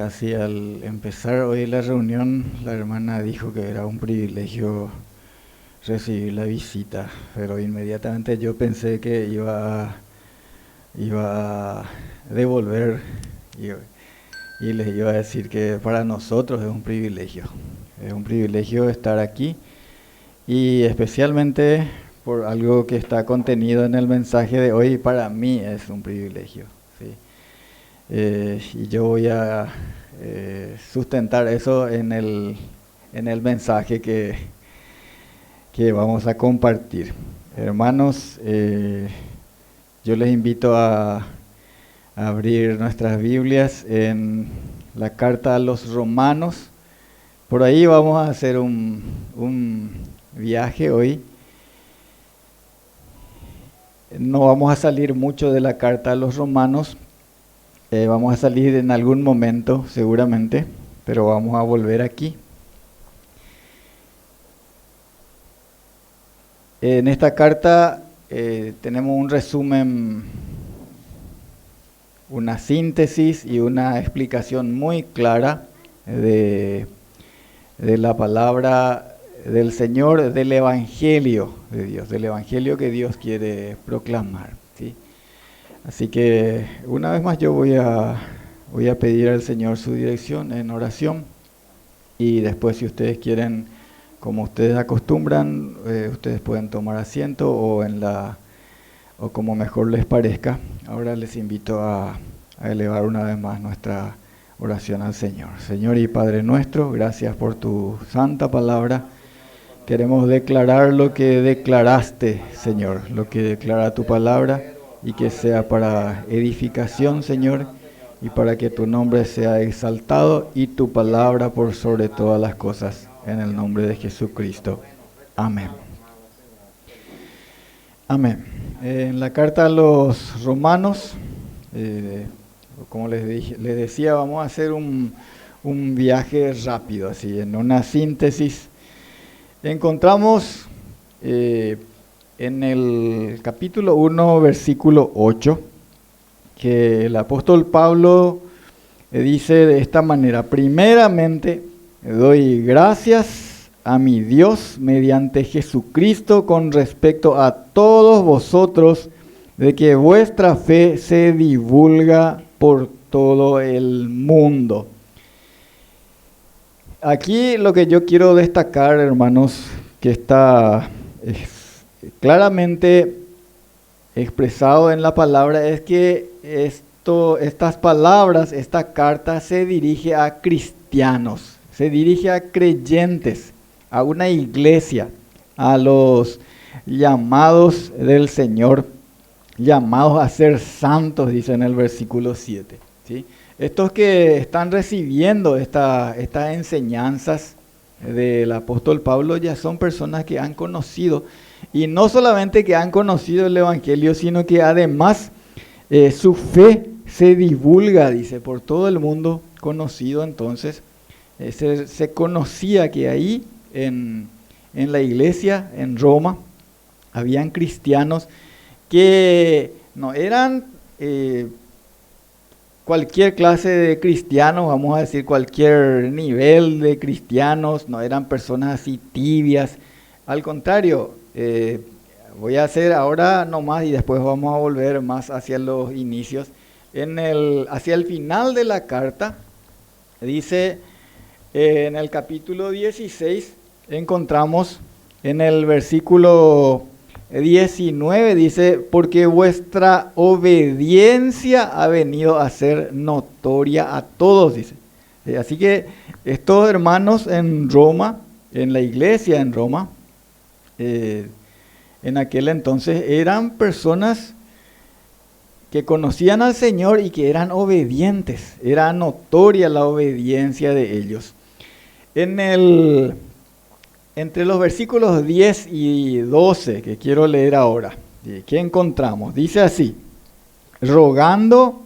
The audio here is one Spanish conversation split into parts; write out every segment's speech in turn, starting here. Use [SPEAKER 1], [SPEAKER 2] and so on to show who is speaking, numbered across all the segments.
[SPEAKER 1] casi al empezar hoy la reunión, la hermana dijo que era un privilegio recibir la visita, pero inmediatamente yo pensé que iba a devolver y les iba a decir que para nosotros es un privilegio estar aquí y especialmente por algo que está contenido en el mensaje de hoy, para mí es un privilegio, ¿sí? Y yo voy a sustentar eso en el mensaje que vamos a compartir. Hermanos, yo les invito a abrir nuestras Biblias en la carta a los Romanos. Por ahí vamos a hacer un viaje hoy. No vamos a salir mucho de la carta a los Romanos. Vamos a salir en algún momento seguramente, pero vamos a volver aquí. En esta carta tenemos un resumen, una síntesis y una explicación muy clara de la palabra del Señor, del Evangelio de Dios, del Evangelio que Dios quiere proclamar, ¿sí? Así que una vez más yo voy a pedir al Señor su dirección en oración, y después, si ustedes quieren, como ustedes acostumbran, ustedes pueden tomar asiento o como mejor les parezca. Ahora les invito a elevar una vez más nuestra oración al Señor. Señor y Padre nuestro, gracias por tu santa palabra. Queremos declarar lo que declaraste, Señor, lo que declara tu palabra, y que sea para edificación, Señor, y para que tu nombre sea exaltado y tu palabra por sobre todas las cosas, en el nombre de Jesucristo. Amén. Amén. En la carta a los Romanos, como les decía, vamos a hacer un viaje rápido, así, en una síntesis. Encontramos en el capítulo 1, versículo 8, que el apóstol Pablo dice de esta manera: primeramente doy gracias a mi Dios mediante Jesucristo con respecto a todos vosotros, de que vuestra fe se divulga por todo el mundo. Aquí lo que yo quiero destacar, hermanos, que está claramente expresado en la palabra, es que estas palabras, esta carta se dirige a cristianos, se dirige a creyentes, a una iglesia, a los llamados del Señor, llamados a ser santos, dice en el versículo 7, ¿sí? Estos que están recibiendo estas enseñanzas del apóstol Pablo ya son personas que han conocido, y no solamente que han conocido el Evangelio, sino que además su fe se divulga, dice, por todo el mundo conocido. Entonces se conocía que ahí en la iglesia en Roma habían cristianos que no eran cualquier clase de cristianos, vamos a decir cualquier nivel de cristianos, no eran personas así tibias. Al contrario, voy a hacer ahora nomás y después vamos a volver más hacia los inicios. Hacia el final de la carta, dice en el capítulo 16, encontramos en el versículo 19, dice: porque vuestra obediencia ha venido a ser notoria a todos, dice. Así que estos hermanos en Roma, en la iglesia en Roma, en aquel entonces eran personas que conocían al Señor y que eran obedientes. Era notoria la obediencia de ellos. Entre los versículos 10 y 12, que quiero leer ahora, ¿qué encontramos? Dice así: rogando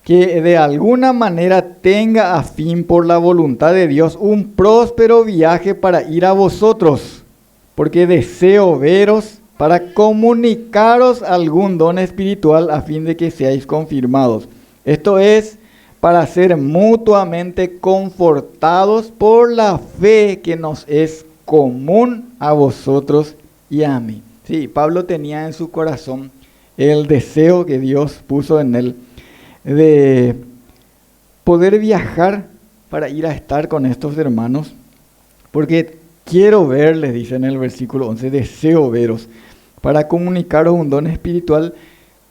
[SPEAKER 1] que de alguna manera tenga a fin por la voluntad de Dios un próspero viaje para ir a vosotros, porque deseo veros para comunicaros algún don espiritual a fin de que seáis confirmados. Esto es, para ser mutuamente confortados por la fe que nos es común a vosotros y a mí. Sí, Pablo tenía en su corazón el deseo que Dios puso en él de poder viajar para ir a estar con estos hermanos, porque quiero verles, dice en el versículo 11, deseo veros, para comunicaros un don espiritual.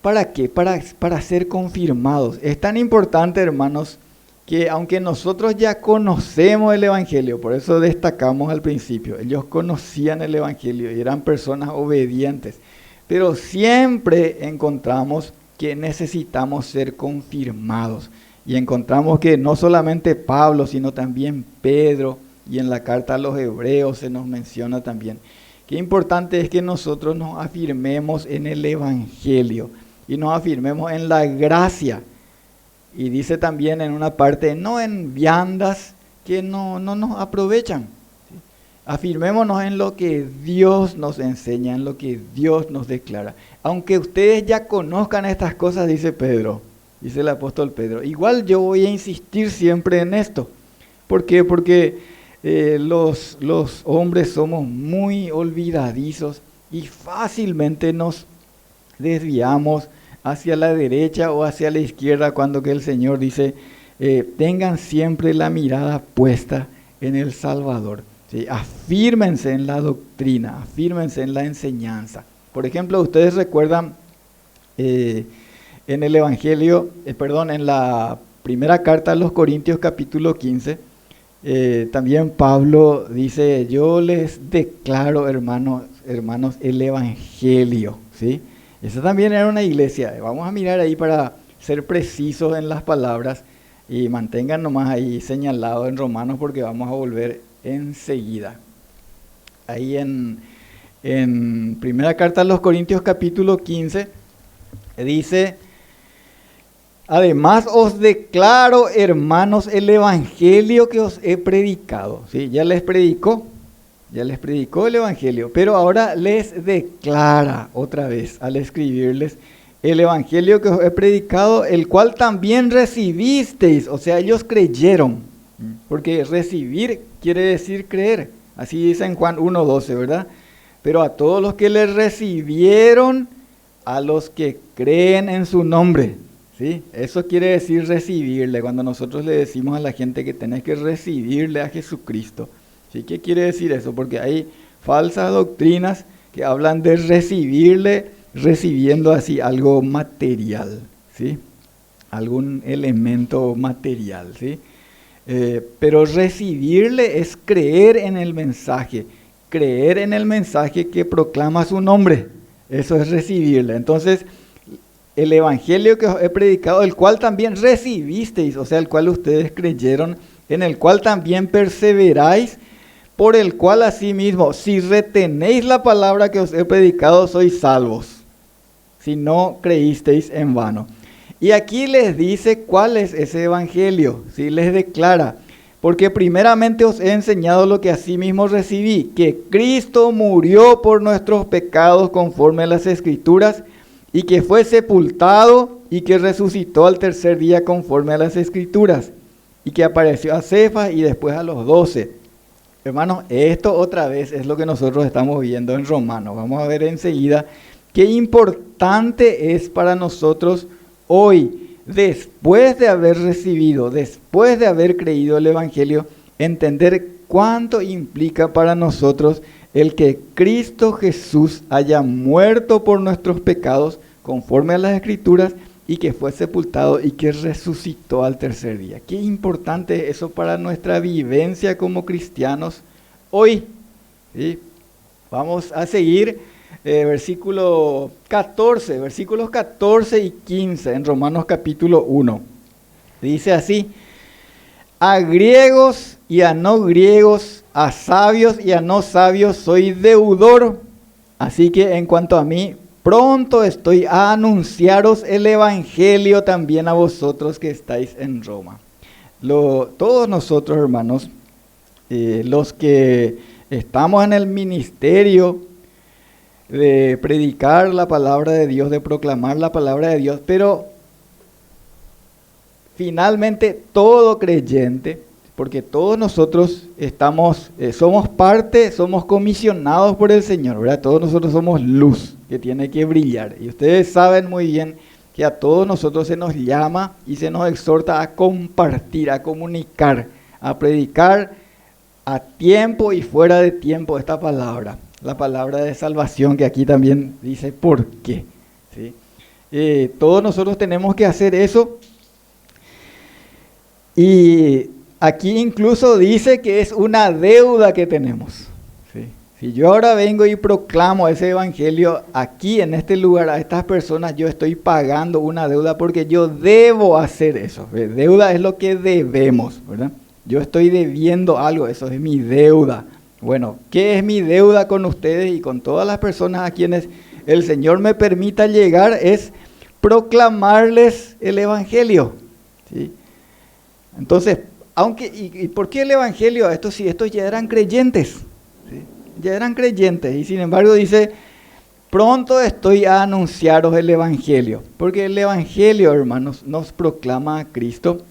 [SPEAKER 1] ¿Para qué? Para ser confirmados. Es tan importante, hermanos, que aunque nosotros ya conocemos el Evangelio, por eso destacamos al principio, ellos conocían el Evangelio y eran personas obedientes, pero siempre encontramos que necesitamos ser confirmados. Y encontramos que no solamente Pablo, sino también Pedro, y en la carta a los Hebreos se nos menciona también. Qué importante es que nosotros nos afirmemos en el Evangelio y nos afirmemos en la gracia. Y dice también en una parte, no en viandas que no nos aprovechan. ¿Sí? Afirmémonos en lo que Dios nos enseña, en lo que Dios nos declara. Aunque ustedes ya conozcan estas cosas, dice Pedro, dice el apóstol Pedro, igual yo voy a insistir siempre en esto. ¿Por qué? Porque los hombres somos muy olvidadizos y fácilmente nos desviamos hacia la derecha o hacia la izquierda cuando que el Señor dice, tengan siempre la mirada puesta en el Salvador. ¿Sí? Afírmense en la doctrina, afírmense en la enseñanza. Por ejemplo, ustedes recuerdan en el Evangelio, en la primera carta a los Corintios capítulo 15, también Pablo dice, yo les declaro, hermanos, el Evangelio, ¿sí? Esa también era una iglesia. Vamos a mirar ahí para ser precisos en las palabras y mantengan nomás ahí señalado en Romanos porque vamos a volver enseguida. Ahí en primera carta a los Corintios capítulo 15 dice, además os declaro, hermanos, el evangelio que os he predicado. ¿Sí? Ya les predicó el evangelio, pero ahora les declara otra vez al escribirles el evangelio que os he predicado, el cual también recibisteis. O sea, ellos creyeron, porque recibir quiere decir creer. Así dice en Juan 1:12, ¿verdad? Pero a todos los que le recibieron, a los que creen en su nombre. ¿Sí? Eso quiere decir recibirle. Cuando nosotros le decimos a la gente que tenés que recibirle a Jesucristo. ¿Sí? ¿Qué quiere decir eso? Porque hay falsas doctrinas que hablan de recibirle, recibiendo así algo material, ¿sí? Algún elemento material, ¿sí? Pero recibirle es creer en el mensaje que proclama su nombre. Eso es recibirle. Entonces, el evangelio que os he predicado, el cual también recibisteis, o sea, el cual ustedes creyeron, en el cual también perseveráis, por el cual asimismo, si retenéis la palabra que os he predicado, sois salvos, si no creísteis en vano. Y aquí les dice cuál es ese evangelio, ¿sí? Les declara, porque primeramente os he enseñado lo que asimismo recibí, que Cristo murió por nuestros pecados conforme a las Escrituras, y que fue sepultado y que resucitó al tercer día conforme a las Escrituras, y que apareció a Cefas y después a los 12. Hermanos, esto otra vez es lo que nosotros estamos viendo en Romanos. Vamos a ver enseguida qué importante es para nosotros hoy, después de haber recibido, después de haber creído el Evangelio, entender cuánto implica para nosotros el que Cristo Jesús haya muerto por nuestros pecados conforme a las Escrituras y que fue sepultado y que resucitó al tercer día. Qué importante es eso para nuestra vivencia como cristianos hoy. ¿Sí? Vamos a seguir versículos 14 y 15 en Romanos capítulo 1. Dice así, a griegos y a no griegos, a sabios y a no sabios soy deudor, así que en cuanto a mí, pronto estoy a anunciaros el evangelio también a vosotros que estáis en Roma. Todos nosotros, hermanos, los que estamos en el ministerio de predicar la palabra de Dios, de proclamar la palabra de Dios, pero finalmente todo creyente, porque todos nosotros somos parte, somos comisionados por el Señor, ¿verdad? Todos nosotros somos luz que tiene que brillar. Y ustedes saben muy bien que a todos nosotros se nos llama y se nos exhorta a compartir, a comunicar, a predicar a tiempo y fuera de tiempo esta palabra, la palabra de salvación, que aquí también dice por qué, ¿sí? Todos nosotros tenemos que hacer eso. Y aquí incluso dice que es una deuda que tenemos, ¿sí? Si yo ahora vengo y proclamo ese evangelio aquí en este lugar a estas personas, yo estoy pagando una deuda porque yo debo hacer eso. Deuda es lo que debemos, ¿verdad? Yo estoy debiendo algo, eso es mi deuda. Bueno, ¿qué es mi deuda con ustedes y con todas las personas a quienes el Señor me permita llegar? Es proclamarles el evangelio, ¿sí? Entonces, ¿y por qué el evangelio? Estos ya eran creyentes, ¿sí? Ya eran creyentes, y sin embargo dice, pronto estoy a anunciaros el evangelio, porque el evangelio, hermanos, nos proclama a Cristo.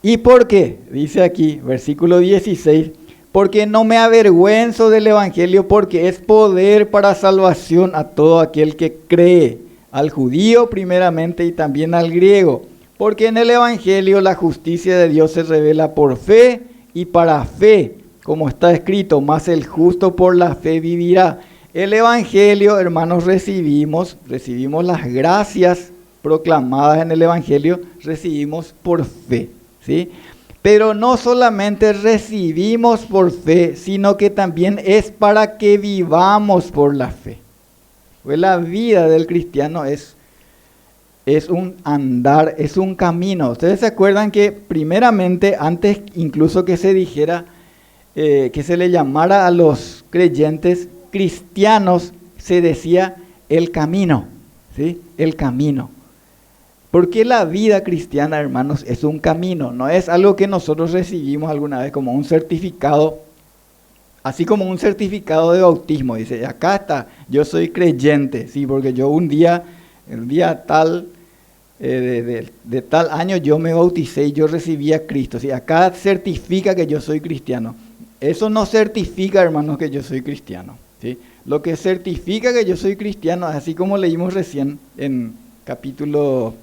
[SPEAKER 1] ¿Y por qué? Dice aquí, versículo 16, porque no me avergüenzo del evangelio, porque es poder para salvación a todo aquel que cree, al judío primeramente y también al griego. Porque en el evangelio la justicia de Dios se revela por fe y para fe, como está escrito, mas el justo por la fe vivirá. El evangelio, hermanos, recibimos las gracias proclamadas en el evangelio, recibimos por fe, ¿sí? Pero no solamente recibimos por fe, sino que también es para que vivamos por la fe. Pues la vida del cristiano es un andar, es un camino. Ustedes se acuerdan que primeramente, antes incluso que se dijera, que se le llamara a los creyentes cristianos, se decía el camino, ¿sí? El camino. Porque la vida cristiana, hermanos, es un camino, no es algo que nosotros recibimos alguna vez como un certificado, así como un certificado de bautismo. Dice, acá está, yo soy creyente, sí, porque yo el día tal, de tal año yo me bauticé y yo recibí a Cristo. ¿Sí? Acá certifica que yo soy cristiano. Eso no certifica, hermanos, que yo soy cristiano, ¿sí? Lo que certifica que yo soy cristiano, así como leímos recién en capítulo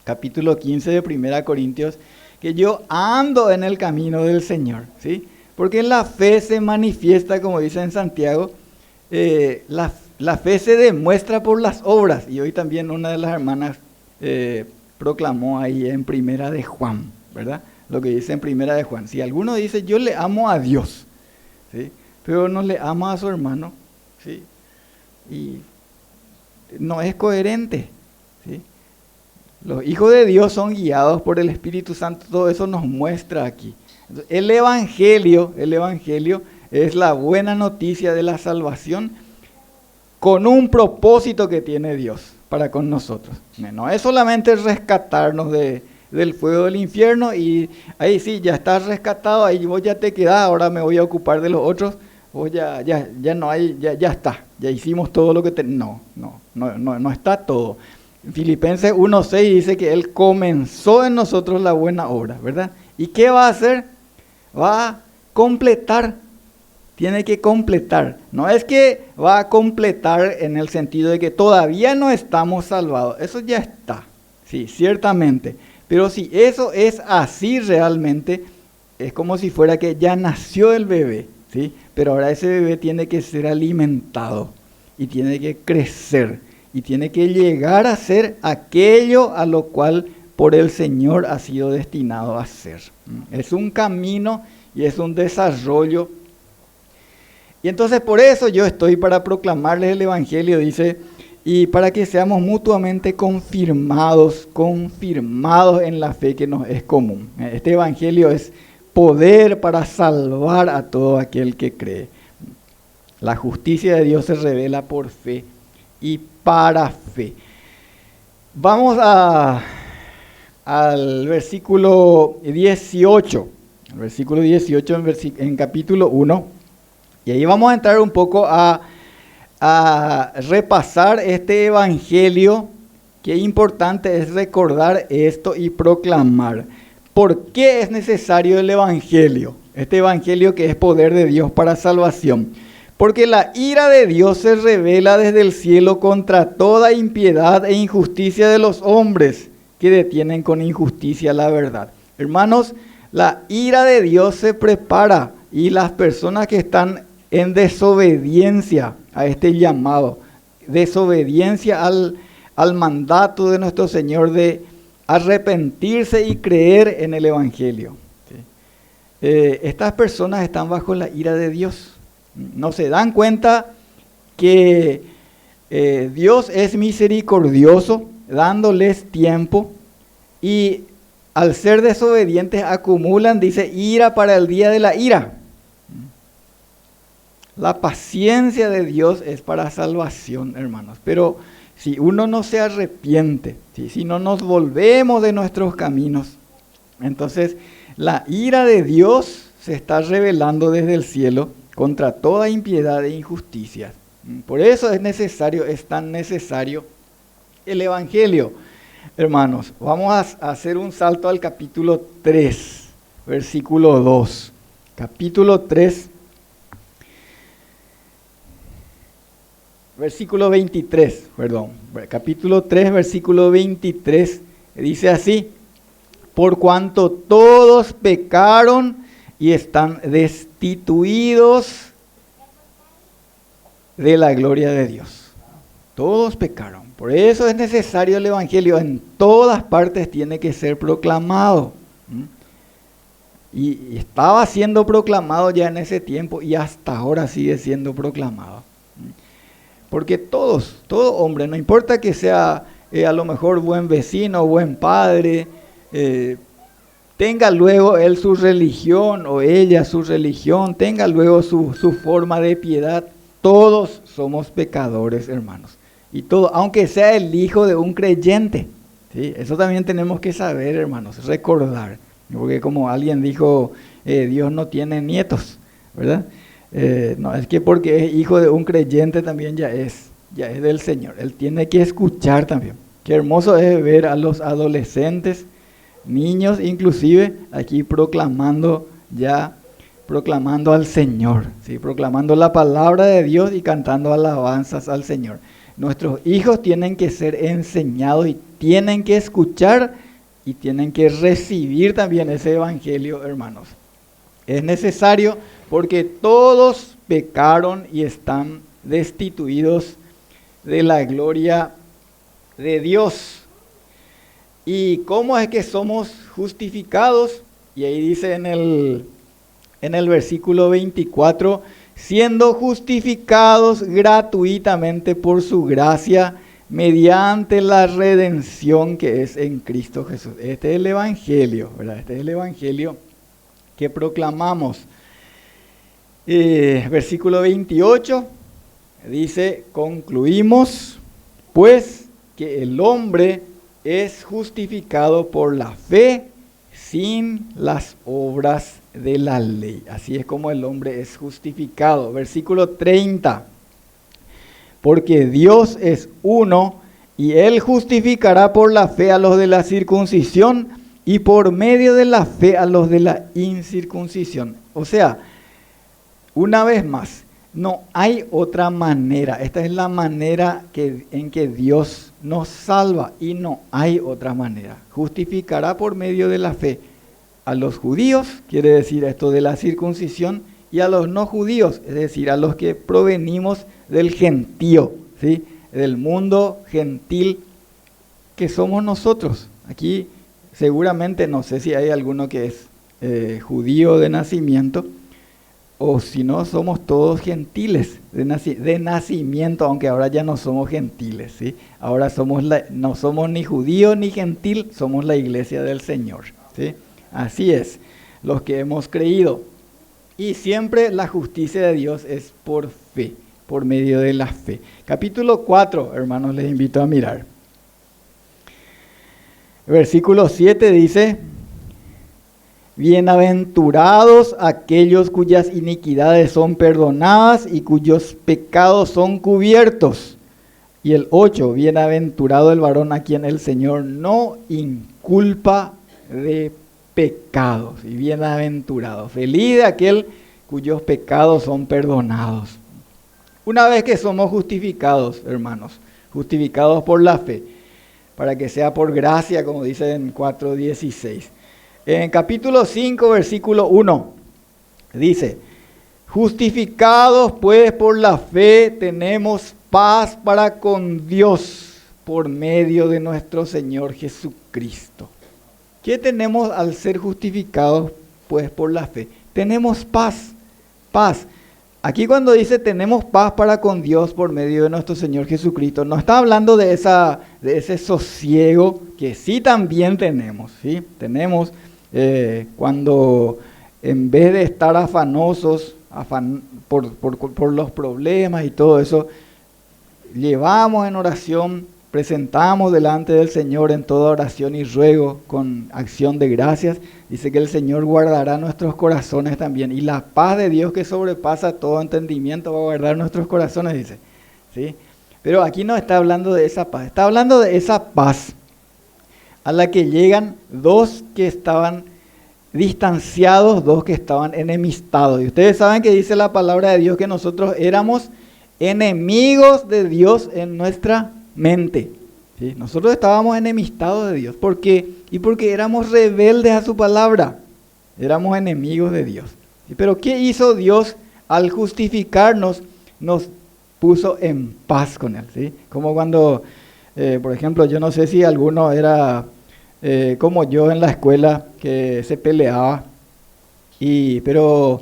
[SPEAKER 1] 15 de 1 Corintios, que yo ando en el camino del Señor, ¿sí? Porque la fe se manifiesta, como dice en Santiago, la fe se demuestra por las obras. Y hoy también una de las hermanas proclamó ahí en Primera de Juan, ¿verdad? Lo que dice en Primera de Juan. Si alguno dice, yo le amo a Dios, ¿sí? Pero no le ama a su hermano, ¿sí? Y no es coherente, ¿sí? Los hijos de Dios son guiados por el Espíritu Santo, todo eso nos muestra aquí. Entonces, el Evangelio es la buena noticia de la salvación con un propósito que tiene Dios para con nosotros. No es solamente rescatarnos del fuego del infierno y ahí sí, ya estás rescatado, ahí vos ya te quedás, ahora me voy a ocupar de los otros, vos ya no hay, ya está, ya hicimos todo lo que no está todo. Filipenses 1:6 dice que Él comenzó en nosotros la buena obra, ¿verdad? ¿Y qué va a hacer? Va a completar, tiene que completar. No es que va a completar en el sentido de que todavía no estamos salvados, eso ya está, sí, ciertamente. Pero si eso es así realmente, es como si fuera que ya nació el bebé, ¿sí? Pero ahora ese bebé tiene que ser alimentado y tiene que crecer y tiene que llegar a ser aquello a lo cual por el Señor ha sido destinado a ser. Es un camino y es un desarrollo. Y entonces por eso yo estoy para proclamarles el Evangelio, dice, y para que seamos mutuamente confirmados en la fe que nos es común. Este Evangelio es poder para salvar a todo aquel que cree. La justicia de Dios se revela por fe y para fe. Vamos al versículo 18. El versículo 18 en capítulo 1. Y ahí vamos a entrar un poco a repasar este evangelio qué importante es recordar esto y proclamar. ¿Por qué es necesario el Evangelio? Este Evangelio que es poder de Dios para salvación. Porque la ira de Dios se revela desde el cielo contra toda impiedad e injusticia de los hombres que detienen con injusticia la verdad. Hermanos, la ira de Dios se prepara y las personas que están en desobediencia a este llamado, desobediencia al mandato de nuestro Señor de arrepentirse y creer en el Evangelio. ¿Sí? Estas personas están bajo la ira de Dios. No se dan cuenta que Dios es misericordioso, dándoles tiempo, y al ser desobedientes acumulan, dice, ira para el día de la ira. La paciencia de Dios es para salvación, hermanos. Pero si uno no se arrepiente, si no nos volvemos de nuestros caminos, entonces la ira de Dios se está revelando desde el cielo contra toda impiedad e injusticia. Por eso es tan necesario el Evangelio. Hermanos, vamos a hacer un salto al capítulo 3, versículo 2. Capítulo 3, versículo 23, perdón. Capítulo 3, versículo 23, dice así: por cuanto todos pecaron y están destituidos de la gloria de Dios. Todos pecaron. Por eso es necesario el Evangelio. En todas partes tiene que ser proclamado. Y estaba siendo proclamado ya en ese tiempo y hasta ahora sigue siendo proclamado. Porque todo hombre, no importa que sea a lo mejor buen vecino, buen padre, tenga luego él su religión o ella su religión, tenga luego su forma de piedad, todos somos pecadores, hermanos. Y todo, aunque sea el hijo de un creyente, ¿sí? Eso también tenemos que saber, hermanos, recordar. Porque como alguien dijo, Dios no tiene nietos, ¿verdad? No, es que porque es hijo de un creyente también ya es del Señor. Él tiene que escuchar también. Qué hermoso es ver a los adolescentes, niños inclusive, aquí proclamando al Señor, ¿sí? Proclamando la palabra de Dios y cantando alabanzas al Señor. Nuestros hijos tienen que ser enseñados y tienen que escuchar y tienen que recibir también ese evangelio, hermanos. Es necesario porque todos pecaron y están destituidos de la gloria de Dios. ¿Y cómo es que somos justificados? Y ahí dice en el versículo 24, siendo justificados gratuitamente por su gracia, mediante la redención que es en Cristo Jesús. Este es el Evangelio, ¿verdad? Este es el Evangelio que proclamamos. Versículo 28 dice, concluimos pues que el hombre es justificado por la fe sin las obras de la ley. Así es como el hombre es justificado. Versículo 30. Porque Dios es uno y Él justificará por la fe a los de la circuncisión y por medio de la fe a los de la incircuncisión. O sea, una vez más, no hay otra manera. Esta es la manera en que Dios nos salva y no hay otra manera. Justificará por medio de la fe a los judíos, quiere decir esto de la circuncisión, y a los no judíos, es decir, a los que provenimos del gentío, ¿sí? Del mundo gentil que somos nosotros. Aquí seguramente no sé si hay alguno que es judío de nacimiento, o si no, somos todos gentiles de nacimiento, aunque ahora ya no somos gentiles, ¿sí? Ahora no somos ni judío ni gentil, somos la iglesia del Señor, ¿sí? Así es, los que hemos creído. Y siempre la justicia de Dios es por fe, por medio de la fe. Capítulo 4, hermanos, les invito a mirar. Versículo 7 dice, bienaventurados aquellos cuyas iniquidades son perdonadas y cuyos pecados son cubiertos. Y el 8, bienaventurado el varón a quien el Señor no inculpa de pecados. Y bienaventurado, feliz de aquel cuyos pecados son perdonados. Una vez que somos justificados, hermanos, justificados por la fe, para que sea por gracia, como dice en 4:16. En capítulo 5, versículo 1, dice: justificados pues por la fe tenemos paz para con Dios por medio de nuestro Señor Jesucristo. ¿Qué tenemos al ser justificados pues por la fe? Tenemos paz, paz. Aquí cuando dice tenemos paz para con Dios por medio de nuestro Señor Jesucristo, no está hablando de ese sosiego que sí también tenemos, ¿sí? Tenemos cuando en vez de estar afanosos por los problemas y todo eso, llevamos en oración, presentamos delante del Señor en toda oración y ruego con acción de gracias. Dice que el Señor guardará nuestros corazones también. Y la paz de Dios que sobrepasa todo entendimiento va a guardar nuestros corazones, dice. ¿Sí? Pero aquí no está hablando de esa paz. Está hablando de esa paz a la que llegan dos que estaban distanciados, dos que estaban enemistados. Y ustedes saben que dice la palabra de Dios que nosotros éramos enemigos de Dios en nuestra mente. ¿Sí? Nosotros estábamos enemistados de Dios. ¿Por qué? Y porque éramos rebeldes a su palabra. Éramos enemigos de Dios. ¿Sí? Pero ¿qué hizo Dios al justificarnos? Nos puso en paz con Él. ¿Sí? Como cuando, por ejemplo, yo no sé si alguno era como yo en la escuela que se peleaba. Pero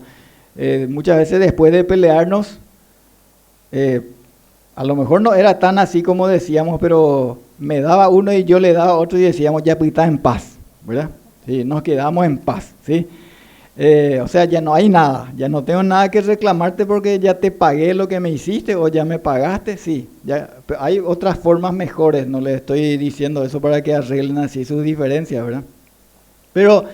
[SPEAKER 1] muchas veces después de pelearnos, a lo mejor no era tan así como decíamos, pero me daba uno y yo le daba otro y decíamos, ya pues está en paz, ¿verdad? Sí, nos quedamos en paz, ¿sí? O sea, ya no hay nada, ya no tengo nada que reclamarte porque ya te pagué lo que me hiciste o ya me pagaste, sí. Ya, hay otras formas mejores, no les estoy diciendo eso para que arreglen así sus diferencias, ¿verdad? Pero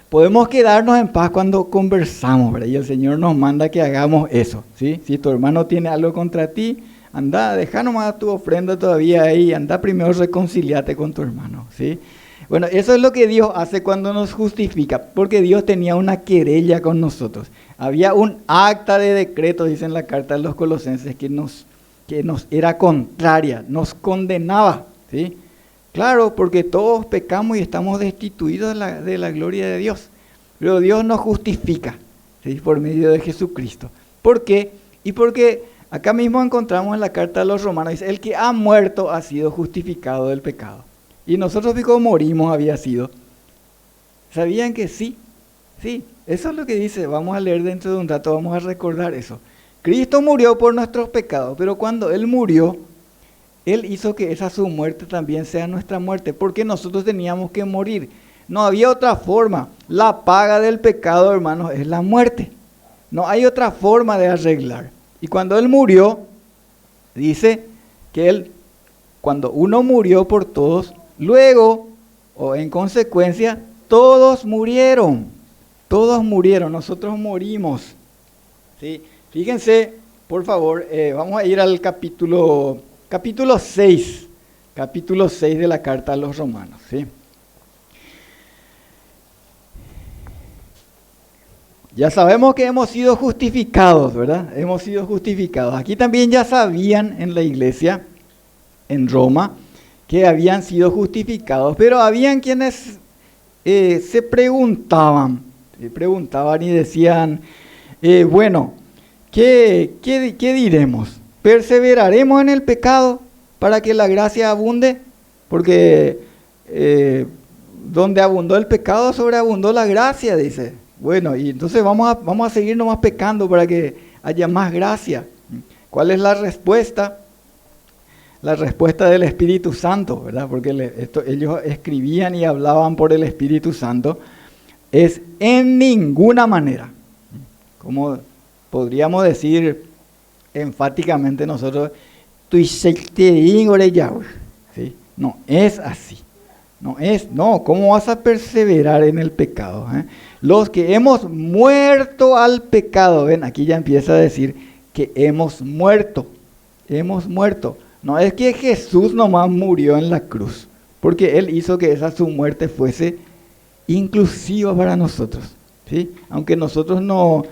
[SPEAKER 1] podemos quedarnos en paz cuando conversamos, ¿verdad? Y el Señor nos manda que hagamos eso, ¿sí? Si tu hermano tiene algo contra ti, anda, deja nomás tu ofrenda todavía ahí, anda primero reconciliate con tu hermano, ¿sí? Bueno, eso es lo que Dios hace cuando nos justifica, porque Dios tenía una querella con nosotros. Había un acta de decreto, dice en la carta de los Colosenses, que nos era contraria, nos condenaba, ¿sí? Claro, porque todos pecamos y estamos destituidos de la gloria de Dios. Pero Dios nos justifica, ¿sí? Por medio de Jesucristo. ¿Por qué? Y porque acá mismo encontramos en la carta de los Romanos, dice, el que ha muerto ha sido justificado del pecado. Y nosotros como morimos había sido. ¿Sabían que sí? Sí, eso es lo que dice. Vamos a leer dentro de un rato, vamos a recordar eso. Cristo murió por nuestros pecados, pero cuando Él murió, Él hizo que esa su muerte también sea nuestra muerte, porque nosotros teníamos que morir. No había otra forma. La paga del pecado, hermanos, es la muerte. No hay otra forma de arreglar. Y cuando Él murió, dice que Él, cuando uno murió por todos, luego, o en consecuencia, todos murieron. Todos murieron, nosotros morimos. ¿Sí? Fíjense, por favor, vamos a ir al capítulo 6. Capítulo 6 de la carta a los Romanos. ¿Sí? Ya sabemos que hemos sido justificados, ¿verdad? Hemos sido justificados. Aquí también ya sabían en la iglesia, en Roma, que habían sido justificados, pero habían quienes se preguntaban y decían, bueno, ¿qué diremos? ¿Perseveraremos en el pecado para que la gracia abunde? Porque donde abundó el pecado, sobreabundó la gracia, dice. Bueno, y entonces vamos a seguir nomás pecando para que haya más gracia. ¿Cuál es la respuesta? La respuesta del Espíritu Santo, ¿verdad? Porque ellos escribían y hablaban por el Espíritu Santo. Es en ninguna manera. Como podríamos decir enfáticamente nosotros, ¿sí? No es así. No, ¿cómo vas a perseverar en el pecado? Los que hemos muerto al pecado, ven, aquí ya empieza a decir que hemos muerto. No es que Jesús nomás murió en la cruz, porque Él hizo que esa su muerte fuese inclusiva para nosotros, ¿sí? Aunque nosotros no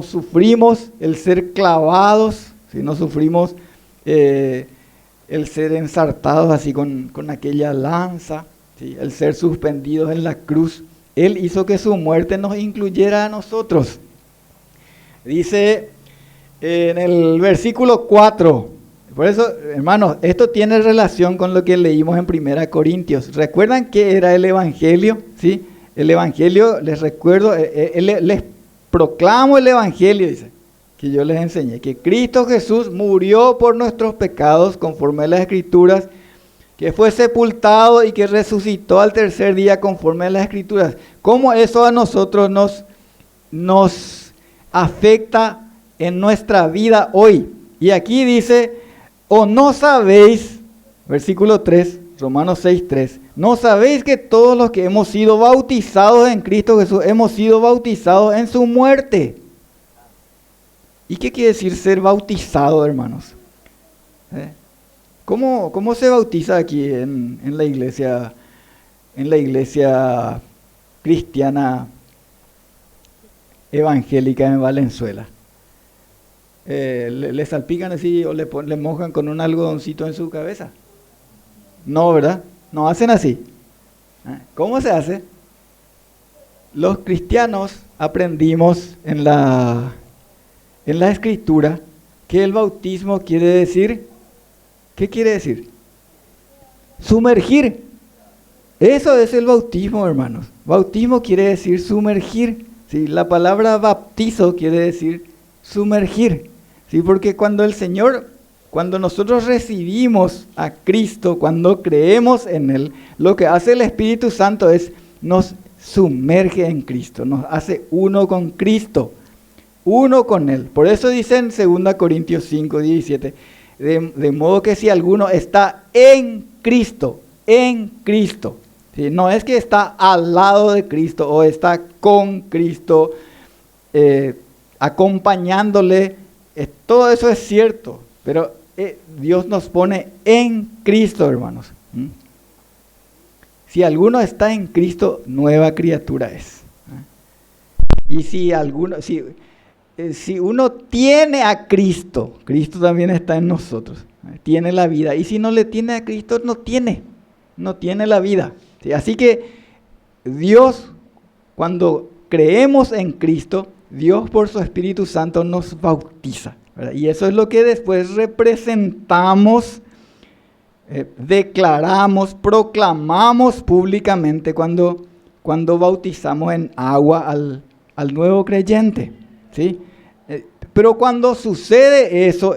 [SPEAKER 1] sufrimos el ser clavados, ¿sí? No sufrimos el ser ensartados así con aquella lanza, ¿sí? El ser suspendidos en la cruz. Él hizo que su muerte nos incluyera a nosotros. Dice en el versículo 4, por eso, hermanos, esto tiene relación con lo que leímos en 1 Corintios. ¿Recuerdan qué era el Evangelio? ¿Sí? El Evangelio, les recuerdo, les proclamo el Evangelio, dice, que yo les enseñé, que Cristo Jesús murió por nuestros pecados conforme a las Escrituras, que fue sepultado y que resucitó al tercer día conforme a las Escrituras. ¿Cómo eso a nosotros nos afecta en nuestra vida hoy? Y aquí dice, ¿o no sabéis, versículo 3, Romanos 6:3, no sabéis que todos los que hemos sido bautizados en Cristo Jesús, hemos sido bautizados en su muerte? ¿Y qué quiere decir ser bautizado, hermanos? ¿Cómo se bautiza aquí en la iglesia cristiana evangélica en Valenzuela? ¿Le salpican así o le mojan con un algodoncito en su cabeza? No, ¿verdad? No hacen así. ¿Cómo se hace? Los cristianos aprendimos en la Escritura que el bautismo quiere decir, ¿qué quiere decir? Sumergir. Eso es el bautismo, hermanos. Bautismo quiere decir sumergir. ¿Sí? La palabra baptizo quiere decir sumergir. ¿Sí? Porque cuando nosotros recibimos a Cristo, cuando creemos en Él, lo que hace el Espíritu Santo es nos sumerge en Cristo, nos hace uno con Cristo, uno con Él. Por eso dice en 2 Corintios 5:17, de modo que si alguno está en Cristo, ¿sí? No es que está al lado de Cristo o está con Cristo, acompañándole, todo eso es cierto, pero Dios nos pone en Cristo, hermanos. Si alguno está en Cristo, nueva criatura es. Y si uno tiene a Cristo, Cristo también está en nosotros, tiene la vida. Y si no le tiene a Cristo, no tiene la vida. ¿Sí? Así que Dios, cuando creemos en Cristo, Dios por su Espíritu Santo nos bautiza, ¿verdad? Y eso es lo que después representamos, declaramos, proclamamos públicamente cuando bautizamos en agua al nuevo creyente, ¿sí? Pero cuando sucede eso,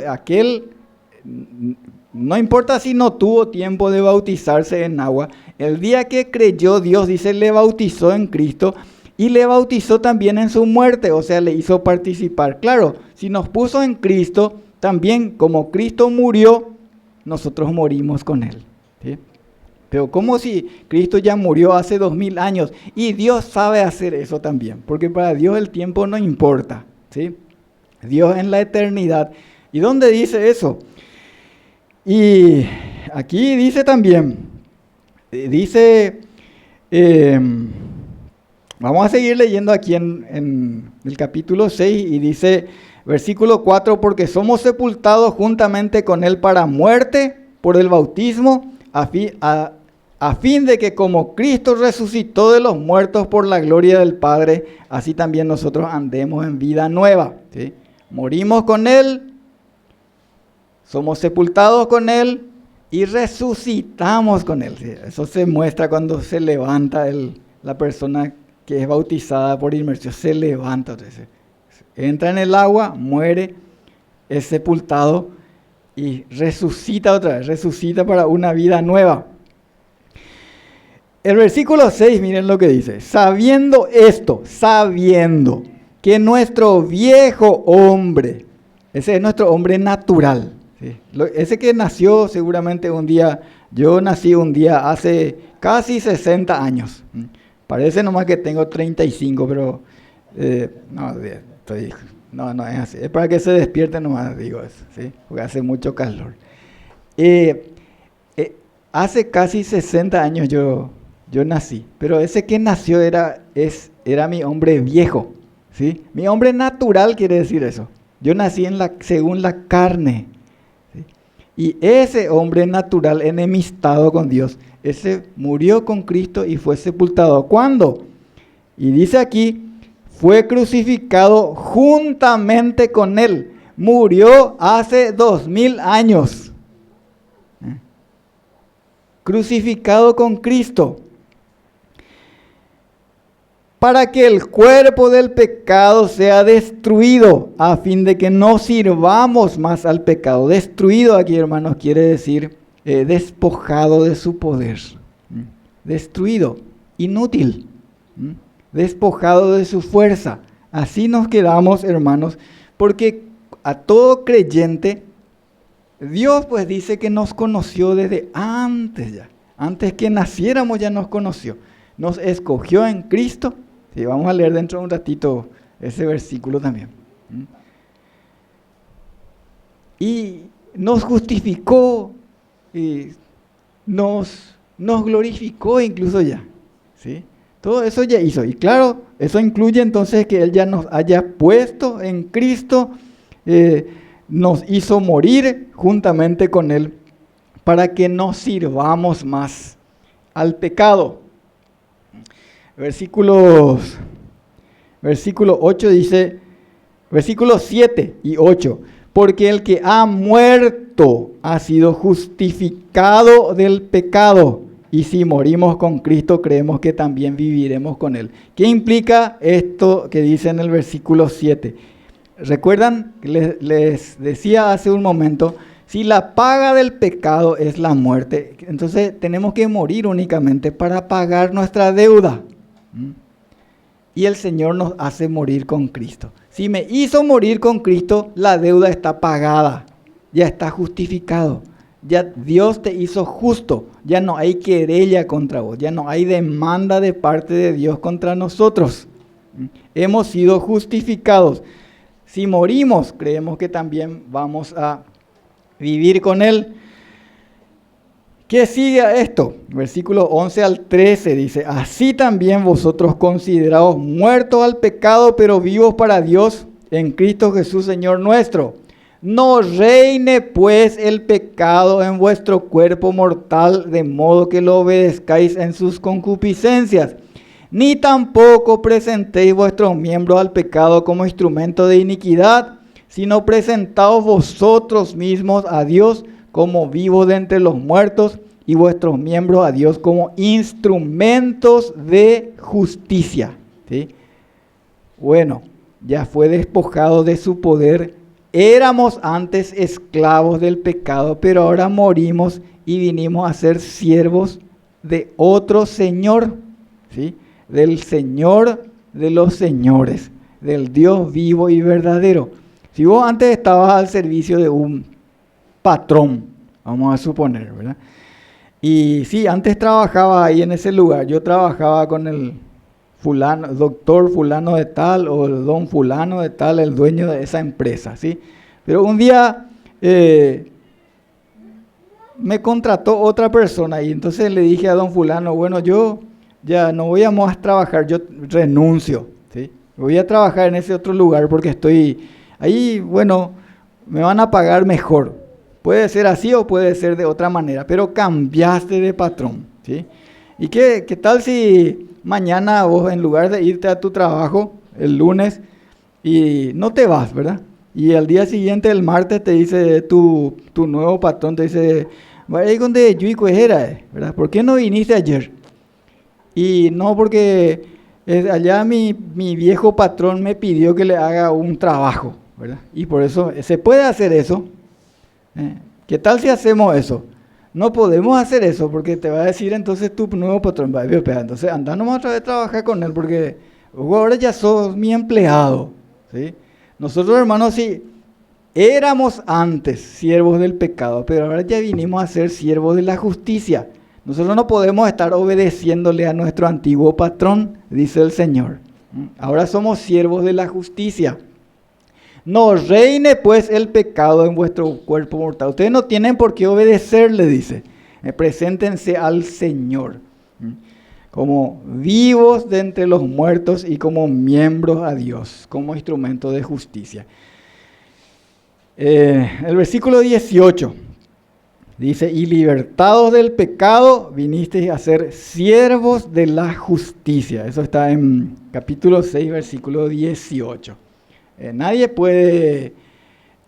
[SPEAKER 1] no importa si no tuvo tiempo de bautizarse en agua, el día que creyó, Dios dice, le bautizó en Cristo y le bautizó también en su muerte, o sea, le hizo participar. Claro, si nos puso en Cristo, también como Cristo murió, nosotros morimos con Él, ¿sí? Pero como si Cristo ya murió hace 2000 años, y Dios sabe hacer eso también, porque para Dios el tiempo no importa, ¿sí? Dios en la eternidad. ¿Y dónde dice eso? Y aquí dice también, vamos a seguir leyendo aquí en el capítulo 6 y dice, versículo 4, porque somos sepultados juntamente con Él para muerte por el bautismo, a fin de que como Cristo resucitó de los muertos por la gloria del Padre, así también nosotros andemos en vida nueva, ¿sí? Morimos con Él, somos sepultados con Él y resucitamos con Él. ¿Sí? Eso se muestra cuando se levanta la persona que es bautizada por inmersión, se levanta, entra en el agua, muere, es sepultado y resucita otra vez, resucita para una vida nueva. El versículo 6, miren lo que dice, sabiendo que nuestro viejo hombre, ese es nuestro hombre natural, ¿sí? Ese que nació seguramente un día, yo nací un día hace casi 60 años, parece nomás que tengo 35, pero no, estoy No, no es así. Es para que se despierte nomás, digo eso, ¿sí? Porque hace mucho calor. Hace casi 60 años yo nací, pero ese que nació era mi hombre viejo, ¿sí? Mi hombre natural quiere decir eso. Yo nací según la carne, ¿sí? Y ese hombre natural enemistado con Dios, ese murió con Cristo y fue sepultado. ¿Cuándo? Y dice aquí, fue crucificado juntamente con él. Murió hace 2000 años. Crucificado con Cristo. Para que el cuerpo del pecado sea destruido, a fin de que no sirvamos más al pecado. Destruido aquí, hermanos, quiere decir despojado de su poder. Destruido, inútil. Despojado de su fuerza. Así nos quedamos, hermanos, porque a todo creyente, Dios pues dice que nos conoció desde antes ya. Antes que naciéramos ya nos conoció. Nos escogió en Cristo. Sí, vamos a leer dentro de un ratito ese versículo también. Y nos justificó, y nos glorificó incluso ya. ¿Sí? Todo eso ya hizo. Y claro, eso incluye entonces que Él ya nos haya puesto en Cristo, nos hizo morir juntamente con Él para que no sirvamos más al pecado. Versículo 8 dice, versículos 7 y 8, porque el que ha muerto ha sido justificado del pecado. Y si morimos con Cristo, creemos que también viviremos con Él. ¿Qué implica esto que dice en el versículo 7? ¿Recuerdan? Les decía hace un momento, si la paga del pecado es la muerte, entonces tenemos que morir únicamente para pagar nuestra deuda. Y el Señor nos hace morir con Cristo. Si me hizo morir con Cristo, la deuda está pagada, ya está justificado. Ya Dios te hizo justo, ya no hay querella contra vos, ya no hay demanda de parte de Dios contra nosotros. Hemos sido justificados. Si morimos, creemos que también vamos a vivir con Él. ¿Qué sigue a esto? Versículos 11 al 13 dice, así también vosotros consideraos muertos al pecado, pero vivos para Dios en Cristo Jesús, Señor nuestro. No reine pues el pecado en vuestro cuerpo mortal, de modo que lo obedezcáis en sus concupiscencias. Ni tampoco presentéis vuestros miembros al pecado como instrumento de iniquidad, sino presentaos vosotros mismos a Dios como vivos de entre los muertos, y vuestros miembros a Dios como instrumentos de justicia. ¿Sí? Bueno, ya fue despojado de su poder. Éramos antes esclavos del pecado, pero ahora morimos y vinimos a ser siervos de otro Señor, ¿sí? Del Señor de los señores, del Dios vivo y verdadero. Si vos antes estabas al servicio de un patrón, vamos a suponer, ¿verdad? Y sí, antes trabajaba ahí en ese lugar, yo trabajaba con el fulano, doctor fulano de tal o el don fulano de tal, el dueño de esa empresa, ¿sí? Pero un día me contrató otra persona y entonces le dije a don fulano, bueno, yo ya no voy a más trabajar, yo renuncio, ¿sí? Voy a trabajar en ese otro lugar porque estoy ahí, bueno, me van a pagar mejor. Puede ser así o puede ser de otra manera, pero cambiaste de patrón, ¿sí? ¿Y qué tal si mañana vos, en lugar de irte a tu trabajo el lunes, y no te vas, ¿verdad? Y al día siguiente, el martes, te dice tu nuevo patrón, te dice, ¿dónde ¿verdad? ¿Por qué no viniste ayer? Y no, porque allá mi viejo patrón me pidió que le haga un trabajo, ¿verdad? Y por eso, ¿se puede hacer eso? ¿Qué tal si hacemos eso? No podemos hacer eso porque te va a decir entonces tu nuevo patrón, entonces anda nomás otra vez a trabajar con él porque ahora ya sos mi empleado, ¿sí? Nosotros, hermanos, sí, éramos antes siervos del pecado, pero ahora ya vinimos a ser siervos de la justicia. Nosotros no podemos estar obedeciéndole a nuestro antiguo patrón, dice el Señor. Ahora somos siervos de la justicia. No reine pues el pecado en vuestro cuerpo mortal. Ustedes no tienen por qué obedecerle, dice. Preséntense al Señor como vivos de entre los muertos y como miembros a Dios, como instrumento de justicia. El versículo 18 dice, y libertados del pecado, vinisteis a ser siervos de la justicia. Eso está en capítulo 6, versículo 18. Nadie puede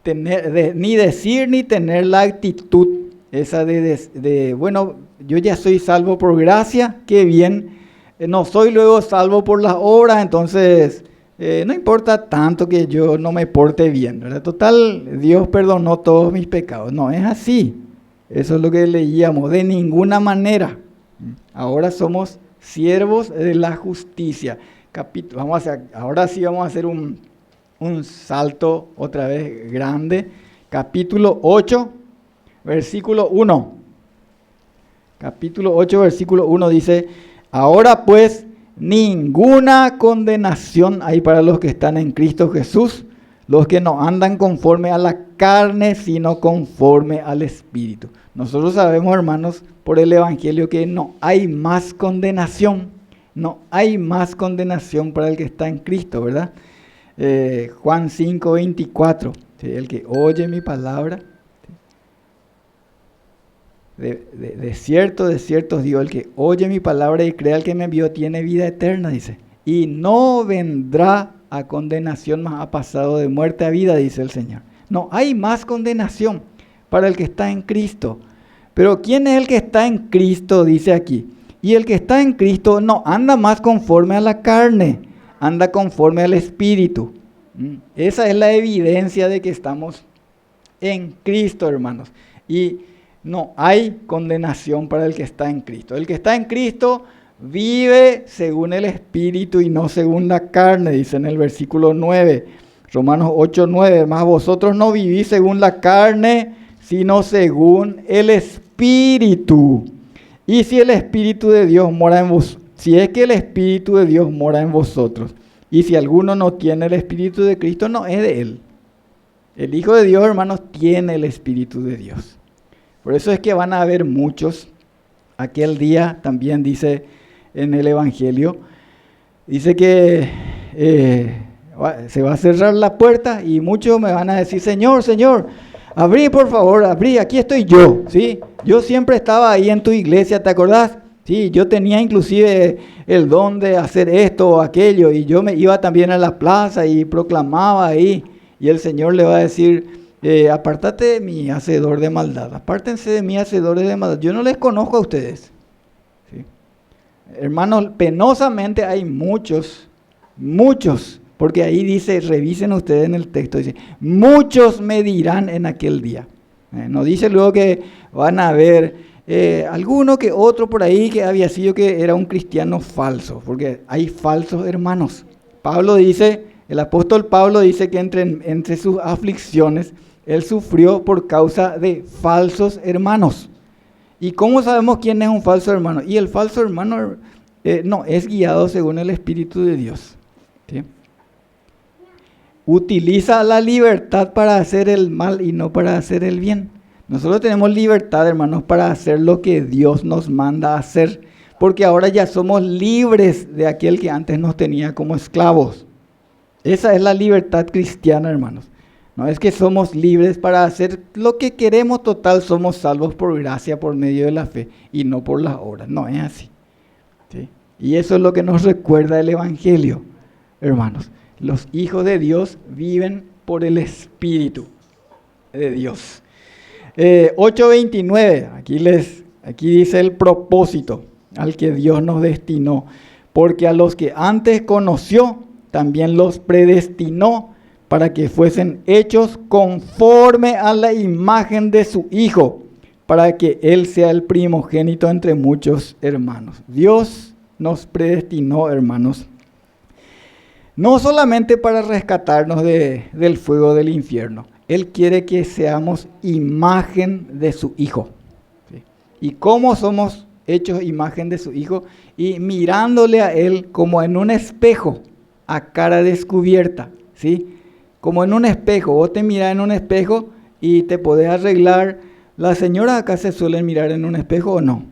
[SPEAKER 1] tener, ni decir ni tener la actitud esa de, bueno, yo ya soy salvo por gracia, qué bien, no soy luego salvo por las obras, entonces no importa tanto que yo no me porte bien, ¿verdad? Total, Dios perdonó todos mis pecados. No, es así. Eso es lo que leíamos, de ninguna manera. Ahora somos siervos de la justicia. Ahora sí vamos a hacer un salto otra vez grande. Capítulo 8, versículo 1. Capítulo 8, versículo 1 dice, ahora pues ninguna condenación hay para los que están en Cristo Jesús, los que no andan conforme a la carne, sino conforme al Espíritu. Nosotros sabemos, hermanos, por el Evangelio que no hay más condenación. No hay más condenación para el que está en Cristo, ¿verdad? Juan 5, 24. ¿Sí? El que oye mi palabra, de cierto os digo, el que oye mi palabra y crea al que me envió tiene vida eterna, dice. Y no vendrá a condenación, mas ha pasado de muerte a vida, dice el Señor. No hay más condenación para el que está en Cristo. Pero ¿quién es el que está en Cristo? Dice aquí. Y el que está en Cristo no anda más conforme a la carne, anda conforme al Espíritu. Esa es la evidencia de que estamos en Cristo, hermanos. Y no hay condenación para el que está en Cristo. El que está en Cristo vive según el Espíritu y no según la carne, dice en el versículo 9. Romanos 8, 9. Más vosotros no vivís según la carne, sino según el Espíritu. Y si el Espíritu de Dios mora en vos, si es que el Espíritu de Dios mora en vosotros, y si alguno no tiene el Espíritu de Cristo, no es de él. El Hijo de Dios, hermanos, tiene el Espíritu de Dios. Por eso es que van a haber muchos. Aquel día también dice en el Evangelio, dice que se va a cerrar la puerta y muchos me van a decir, Señor, Señor, abrí por favor, abrí, aquí estoy yo, ¿sí? Yo siempre estaba ahí en tu iglesia, ¿te acordás? Sí, yo tenía inclusive el don de hacer esto o aquello y yo me iba también a la plaza y proclamaba ahí y el Señor le va a decir, apártate de mí, hacedor de maldad, apártense de mí, hacedores de maldad, yo no les conozco a ustedes. ¿Sí? Hermanos, penosamente hay muchos, porque ahí dice, revisen ustedes en el texto, dice, muchos me dirán en aquel día. No dice luego que van a ver alguno que otro por ahí que había sido que era un cristiano falso, porque hay falsos hermanos. Pablo dice, el apóstol Pablo dice que entre sus aflicciones, él sufrió por causa de falsos hermanos. ¿Y cómo sabemos quién es un falso hermano? Y el falso hermano no es guiado según el Espíritu de Dios. ¿Sí? Utiliza la libertad para hacer el mal y no para hacer el bien. Nosotros tenemos libertad, hermanos, para hacer lo que Dios nos manda a hacer, porque ahora ya somos libres de aquel que antes nos tenía como esclavos. Esa es la libertad cristiana, hermanos. No es que somos libres para hacer lo que queremos, total, somos salvos por gracia, por medio de la fe, y no por las obras. No es así. ¿Sí? Y eso es lo que nos recuerda el Evangelio, hermanos. Los hijos de Dios viven por el Espíritu de Dios. 8:29, aquí dice el propósito al que Dios nos destinó. Porque a los que antes conoció, también los predestinó para que fuesen hechos conforme a la imagen de su Hijo, para que Él sea el primogénito entre muchos hermanos. Dios nos predestinó, hermanos, no solamente para rescatarnos del fuego del infierno. Él quiere que seamos imagen de su Hijo. ¿Sí? ¿Y cómo somos hechos imagen de su Hijo? Y mirándole a Él como en un espejo, a cara descubierta, ¿sí? como en un espejo. Vos te mirás en un espejo y te podés arreglar. ¿Las señoras acá se suelen mirar en un espejo o no?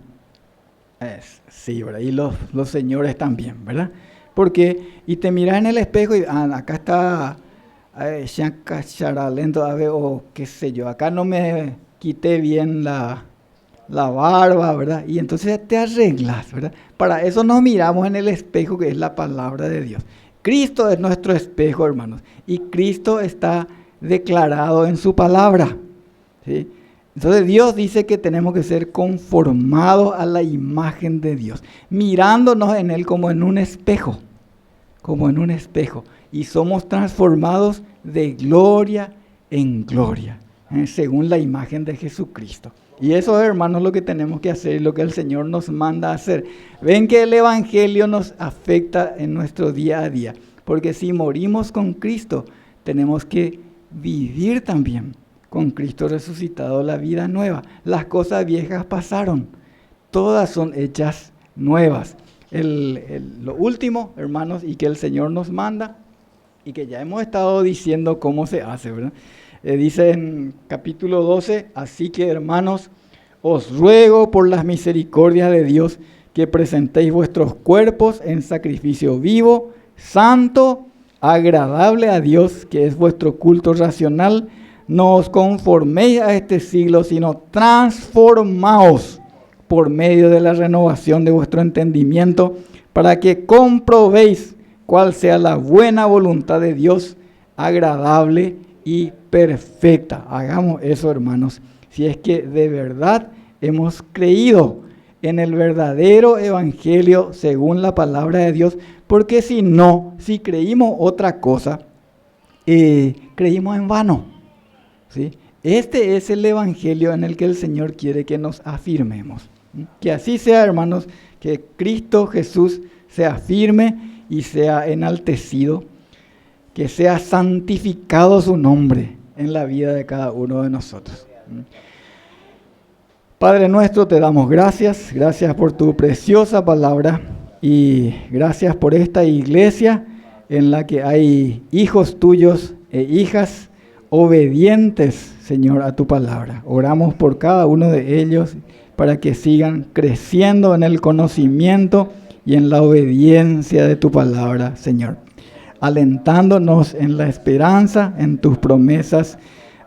[SPEAKER 1] Sí, ¿verdad? Y los señores también, ¿verdad? Porque, y te miras en el espejo y acá está lento, o qué sé yo, acá no me quité bien la barba, ¿verdad? Y entonces te arreglas, ¿verdad? Para eso nos miramos en el espejo que es la palabra de Dios. Cristo es nuestro espejo, hermanos, y Cristo está declarado en su palabra, ¿sí? Entonces Dios dice que tenemos que ser conformados a la imagen de Dios, mirándonos en Él como en un espejo, y somos transformados de gloria en gloria, según la imagen de Jesucristo. Y eso, hermanos, es lo que tenemos que hacer, lo que el Señor nos manda a hacer. Ven que el Evangelio nos afecta en nuestro día a día, porque si morimos con Cristo, tenemos que vivir también con Cristo resucitado la vida nueva. Las cosas viejas pasaron, todas son hechas nuevas. Lo último, hermanos, y que el Señor nos manda, y que ya hemos estado diciendo cómo se hace, ¿verdad? Dice en capítulo 12, así que hermanos, os ruego por las misericordias de Dios que presentéis vuestros cuerpos en sacrificio vivo, santo, agradable a Dios, que es vuestro culto racional. No os conforméis a este siglo, sino transformaos por medio de la renovación de vuestro entendimiento, para que comprobéis cuál sea la buena voluntad de Dios, agradable y perfecta. Hagamos eso, hermanos, si es que de verdad hemos creído en el verdadero evangelio según la palabra de Dios, porque si no, si creímos otra cosa, creímos en vano, ¿sí? Este es el evangelio en el que el Señor quiere que nos afirmemos. Que así sea, hermanos, que Cristo Jesús sea firme y sea enaltecido, que sea santificado su nombre en la vida de cada uno de nosotros. Padre nuestro, te damos gracias por tu preciosa palabra y gracias por esta iglesia en la que hay hijos tuyos e hijas obedientes, Señor, a tu palabra. Oramos por cada uno de ellos para que sigan creciendo en el conocimiento y en la obediencia de tu palabra, Señor, alentándonos en la esperanza, en tus promesas,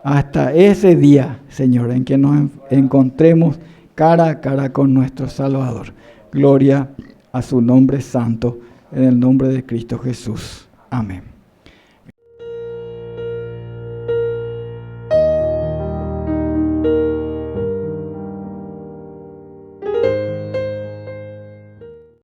[SPEAKER 1] hasta ese día, Señor, en que nos encontremos cara a cara con nuestro Salvador. Gloria a su nombre santo, en el nombre de Cristo Jesús. Amén.